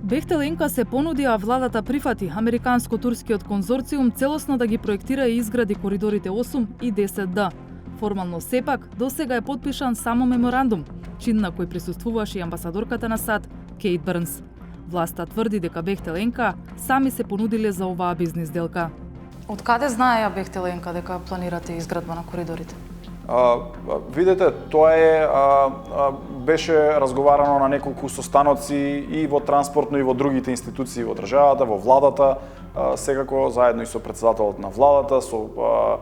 Бехтеленка се понуди, а владата прифати американско-турскиот конзорциум целосно да ги проектира и изгради коридорите 8 и 10D. Формално сепак, досега е потпишан само меморандум, чин на кој присуствуваше и амбасадорката на САД, Кейт Бърнс. Власта тврди дека Бехтеленка сами се понудиле за оваа бизнис делка. Од каде знае ја Бехтеленка дека планирате изградба на коридорите? Видете, тоа беше разговарано на неколку состаноци и во транспортно и во другите институции во државата, во владата, секако заедно и со председателот на владата, со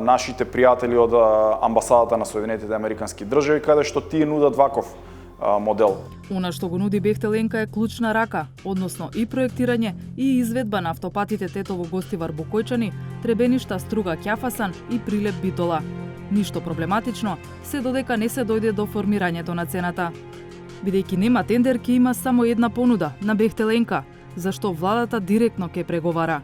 нашите пријатели од амбасадата на Соединетите Американски држави, каде што тие нудат ваков модел. Она што го нуди Бехтеленка е клучна рака, односно и проектирање и изведба на автопатите Тетово Гостивар Бокојчани, Требеништа Струга Ќафасан и Прилеп Битола. Ништо проблематично, се додека не се дојде до формирањето на цената. Бидејќи нема тендер, ќе има само една понуда на Бехтеленка, зашто владата директно ќе преговара.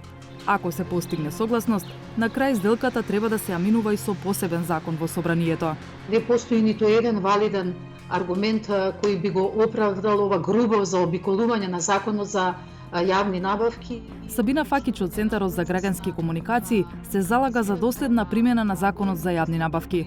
Ако се постигне согласност, на крај сделката треба да се аминува и со посебен закон во собранието. Не постои ниту еден валиден аргумент кој би го оправдал ова грубо заобиколување на законот за јавни набавки. Сабина Факич од Центарот за граѓански комуникации се залага за доследна примена на законот за јавни набавки.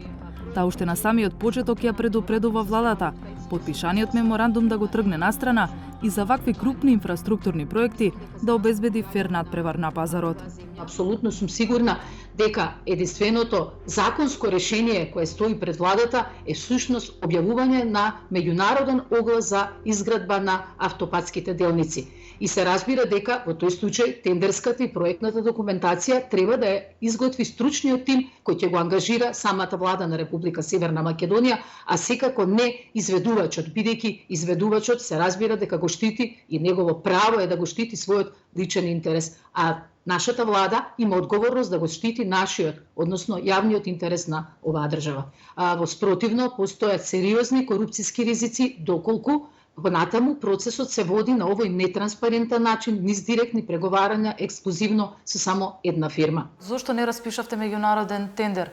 Та уште на самиот почеток ја предупредува владата, потпишаниот меморандум да го тргне настрана и за вакви крупни инфраструктурни проекти да обезбеди фер надпревар на пазарот. Апсолутно сум сигурна дека единственото законско решение кое стои пред владата е всушност објавување на меѓународен оглас за изградба на автопатските делници. И се разбира дека во тој случај тендерската и проектната документација треба да ја изготви стручниот тим кој ќе го ангажира самата влада на Република Северна Македонија, а секако не изведувачот, бидејќи изведувачот се разбира дека го штити и негово право е да го штити својот личен интерес, а нашата влада има одговорност да го штити нашиот, односно јавниот интерес на оваа држава. Во спротивно постојат сериозни корупцијски ризици доколку понатаму процесот се води на овој нетранспарентен начин, низ директни преговарања ексклузивно со само една фирма. Зошто не распишавте меѓународен тендер?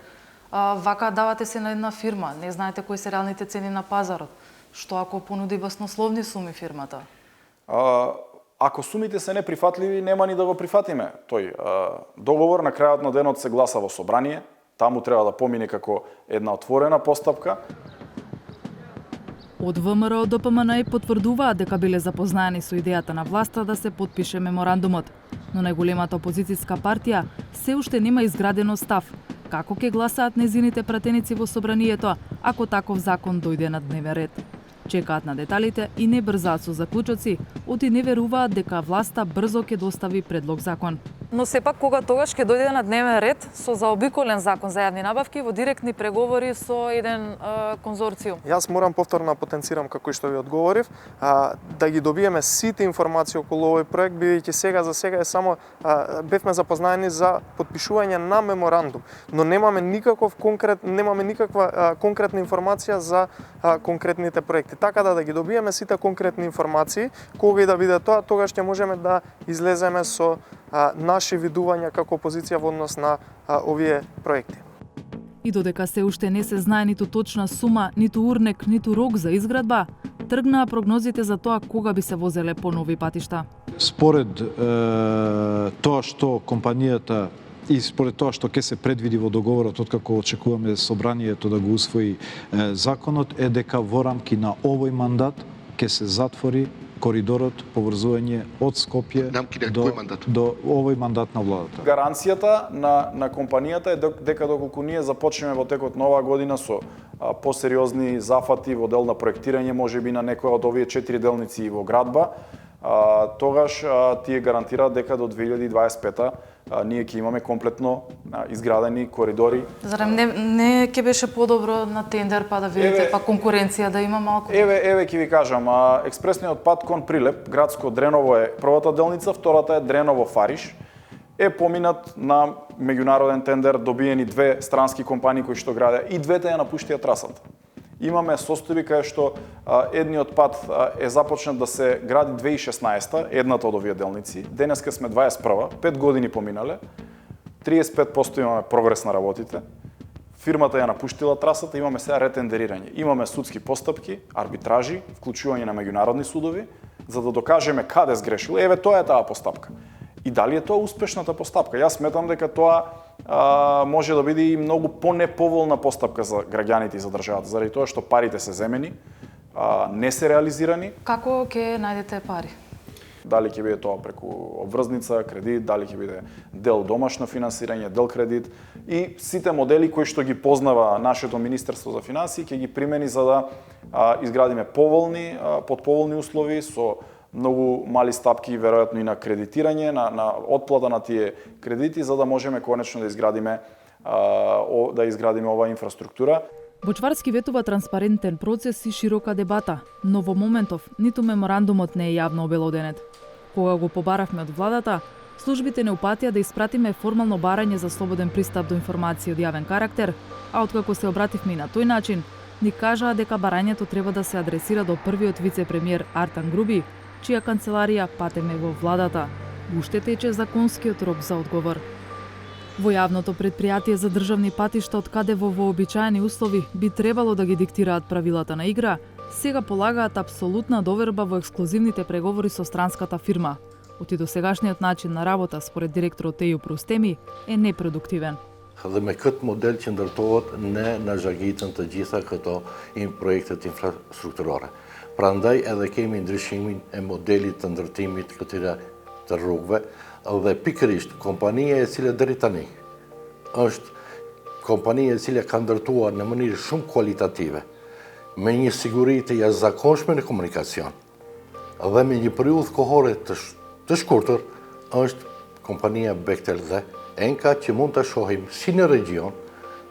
Вака давате се на една фирма, не знаете кои се реалните цени на пазарот. Што ако понуди баснословни суми фирмата? Ако сумите се неприфатливи, нема ни да го прифатиме. Тој договор на крајот на денот се гласа во собрание, таму треба да помине како една отворена постапка. Од ВМРО до ДПМН потврдуваат дека биле запознаени со идејата на власта да се потпише меморандумот, но најголемата опозицијска партија се уште нема изградено став како ќе гласаат незините пратеници во собранието ако таков закон дојде на дневен ред. Чекаат на деталите и не брзаат со заклучоци, оти не веруваат дека власта брзо ќе достави предлог закон. Но сепак кога тогаш ќе дојде на дневен ред со заобиколен закон за јавни набавки во директни преговори со еден конзорциум. Јас морам повторно потенцирам како што ви одговорив, да ги добиеме сите информации околу овој проект, бидејќи сега за сега е само бевме запознаени за потпишување на меморандум, но немаме никаква конкретна информација за конкретните проекти. Така да ги добиеме сите конкретни информации, кога и да биде тоа, тогаш ќе можеме да излеземе со наши видувања како опозиција во однос на овие проекти. И додека се уште не се знае ниту точна сума, ниту урнек, ниту рок за изградба, тргнаа прогнозите за тоа кога би се возеле по нови патишта. Според тоа што компанијата и според тоа што ќе се предвиди во договорот откако очекуваме собранието да го усвои законот, е дека во рамки на овој мандат ќе се затвори коридорот поврзување од Скопје до овој мандат на владата. Гаранцијата на компанијата е дека доколку ние започнеме во текот на оваа година со посериозни зафати во дел на проектирање, можеби на некоја од овие 4 делници во градба, тогаш тие гарантираат дека до 2025 ние ќе имаме комплетно изградени коридори. Зарем не ќе беше подобро на тендер па да видите па конкуренција да има малку? Еве ќе ви кажам, експресниот пат кон Прилеп, градско Дреново е првата делница, втората е Дреново Фариш. Е поминат на меѓународен тендер, добиени две странски компании кои што градеа и двете ја напуштија трасата. Имаме состојби кај што едниот пат е започнат да се гради 2016, едната од овие делници. Денеска сме 21, 5 години поминале. 35% имаме прогрес на работите. Фирмата ја напуштила трасата, имаме сега ретендерирање. Имаме судски постапки, арбитражи, вклучување на меѓународни судови за да докажеме каде сгрешиле, еве тоа е таа постапка. И дали е тоа успешната постапка? Јас сметам дека тоа може да биде и многу понеповолна постапка за граѓаните и за државата, заради тоа што парите се земени, не се реализирани. Како ќе најдете пари? Дали ќе биде тоа преку обврзница, кредит, дали ќе биде дел домашно финансирање, дел кредит и сите модели кои што ги познава нашето Министерство за финансии ќе ги примени за да изградиме под поволни услови со многу мали стапки веројатно и на кредитирање, на отплата на тие кредити за да можеме конечно да изградиме оваа инфраструктура. Бочварски ветува транспарентен процес и широка дебата, но во моментов ниту меморандумот не е јавно обелоденет. Кога го побаравме од владата, службите не упатија да испратиме формално барање за слободен пристап до информации од јавен карактер, а откако се обративме и на тој начин, ни кажаа дека барањето треба да се адресира до првиот вице-премиер Артан Груби, чија канцеларија патеме во владата. Уште тече законскиот рок за одговор. Во јавното претпријатие за државни патишта, од каде во вообичаени услови би требало да ги диктираат правилата на игра, сега полагаат апсолутна доверба во ексклузивните преговори со странската фирма. Оти досегашниот начин на работа, според директорот Еју Простеми, е непродуктивен. Dhe me këtë model që ndërtohet ne në zhagitën të gjitha këto projektet infrastrukturore. Prandaj edhe kemi ndryshimin e modelit të ndërtimit këtyre të rrugëve dhe pikërisht kompania e cila deri tani është kompania e cila ka ndërtuar në mënyrë shumë kualitative me një siguri të jashtëzakonshme në komunikacion dhe me një periudhë kohore të shkurtër është kompania Bechtel dhe Enka që mund të shohim si në region,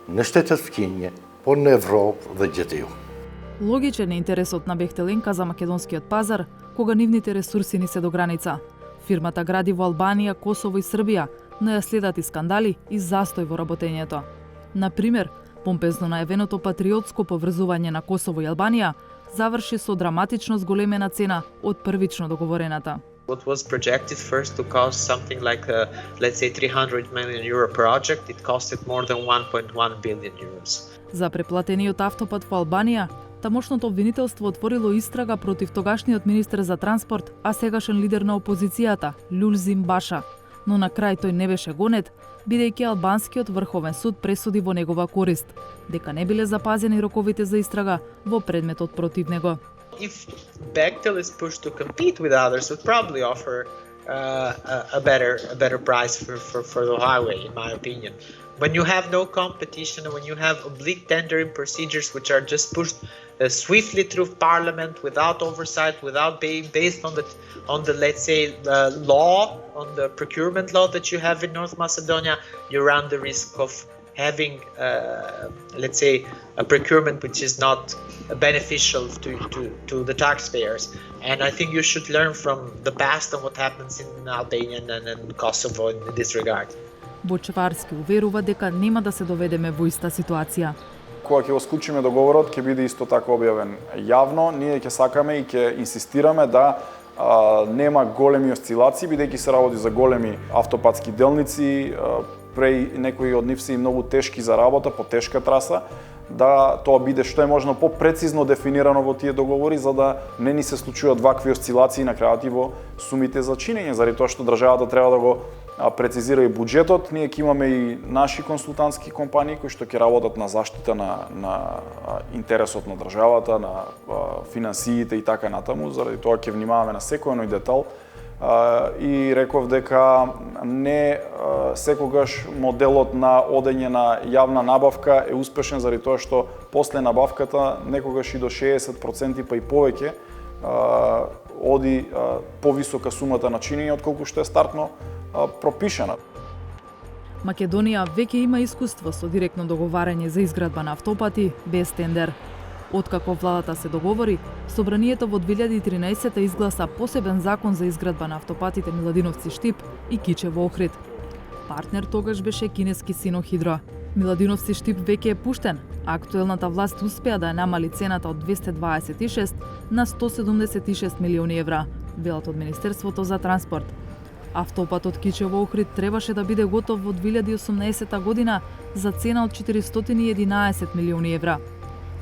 në shtetet fqinje, por në Evropë dhe gjithëju. Логичен е интересот на Бехтел Енка за македонскиот пазар, кога нивните ресурси ни се до граница. Фирмата гради во Албанија, Косово и Србија, но ја следат и скандали и застој во работењето. Например, помпезно најавеното патриотско поврзување на Косово и Албанија заврши со драматично зголемена цена од првично договорената. What was projected first to cost something like, let's say, 300 million euro project, it costed more than 1.1 billion euros. За преплатениот автопат во Албанија, тамошното обвинителство отворило истрага против тогашниот министер за транспорт, а сегашен лидер на опозицијата, Люлзим Баша. Но на крај тој не беше гонет, бидејќи албанскиот врховен суд пресуди во негова корист, дека не биле запазени роковите за истрага во предметот против него. If Bechtel is pushed to compete with others, would probably offer a better price for the highway, in my opinion. When you have no competition, when you have oblique tendering procedures which are just pushed swiftly through Parliament without oversight, without being based on the let's say law, on the procurement law that you have in North Macedonia, you run the risk of having, let's say, a procurement which is not beneficial to the taxpayers. And I think you should learn from the past and what happens in Albania and Kosovo in this regard. Бочварски уверува дека нема да се доведеме во иста ситуација. Кога ќе го склучиме договорот, ќе биде исто така објавен јавно. Ние ќе сакаме и ќе инсистираме да нема големи осцилации, бидејќи се работи за големи автопатски делници, преј некои од нив се и многу тешки за работа, по тешка траса, да тоа биде што е можно попрецизно дефинирано во тие договори, за да не ни се случуваат вакви осцилации на крајот и во сумите за чинење, заради тоа што државата треба да го прецизира и буџетот. Ние ќе имаме и наши консултантски компании кои што ќе работат на заштита на интересот на државата, на финансиите и така натаму, заради тоа ќе внимаваме на секој еден детал. И реков дека не секогаш моделот на одење на јавна набавка е успешен заради тоа што после набавката некогаш и до 60% па и повеќе оди повисока сумата на чинење отколку што е стартно пропишана. Македонија веќе има искуство со директно договарање за изградба на автопати без тендер. Откако владата се договори, Собранието во 2013 изгласа посебен закон за изградба на автопатите Миладиновци-Штип и Кичево-Охрид. Партнер тогаш беше кинески Синохидро. Миладиновци-Штип веќе е пуштен, а актуелната власт успеа да ја намали цената од 226 на 176 милиони евра, велат од Министерството за транспорт. Автопатот Кичево-Охрид требаше да биде готов во 2018 година за цена од 411 милиони евра.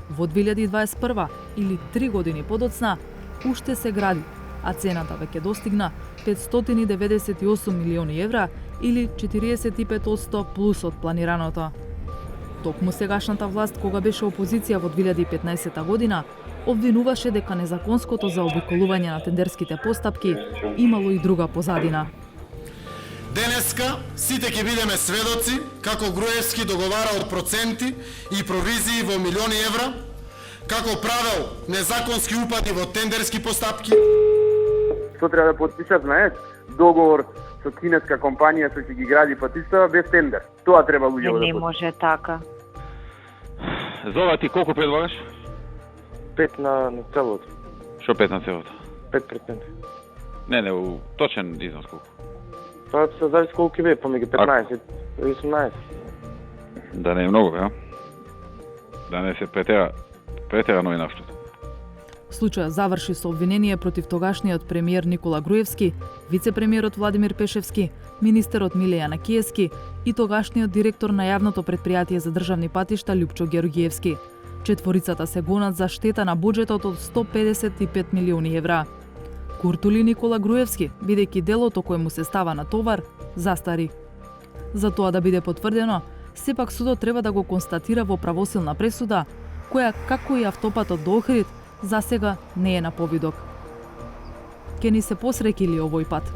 Во 2021, или 3 години подоцна, уште се гради, а цената веќе достигна 598 милиони евра или 45% плюс од планираното. Токму сегашната власт, кога беше опозиција во 2015 година, обвинуваше дека незаконското заобиколување на тендерските постапки имало и друга позадина. Денеска сите ќе бидеме сведоци како Груевски договарал проценти и провизии во милиони евра, како правел незаконски упади во тендерски постапки. Што треба да потпишат, знаеш, договор со кинеска компанија што ќе ги гради патиштава без тендер. Тоа треба луѓето да Не може така. Зова ти колку предлагаш? 5 на целото. Што 5 на целото? 5%. Не, точен износ колку? Тоа се зависи колку ќе биде, помеѓу 15 и 18. Да не е многу, бе, да не се претерано и наштото. Случајот заврши со обвинение против тогашниот премиер Никола Груевски, вице-премиерот Владимир Пешевски, министерот Миле Јанакиевски и тогашниот директор на јавното предпријатие за државни патишта Љупчо Георгиевски. Четворицата се гонат за штета на буџетот од 155 милиони евра. Куртули Никола Груевски, бидејќи делото кој му се става на товар, застари. За тоа да биде потврдено, сепак судот треба да го констатира во правосилна пресуда, која, како и автопатот до Охрид, засега не е на повидок. Ке ни се посреќи ли овој пат?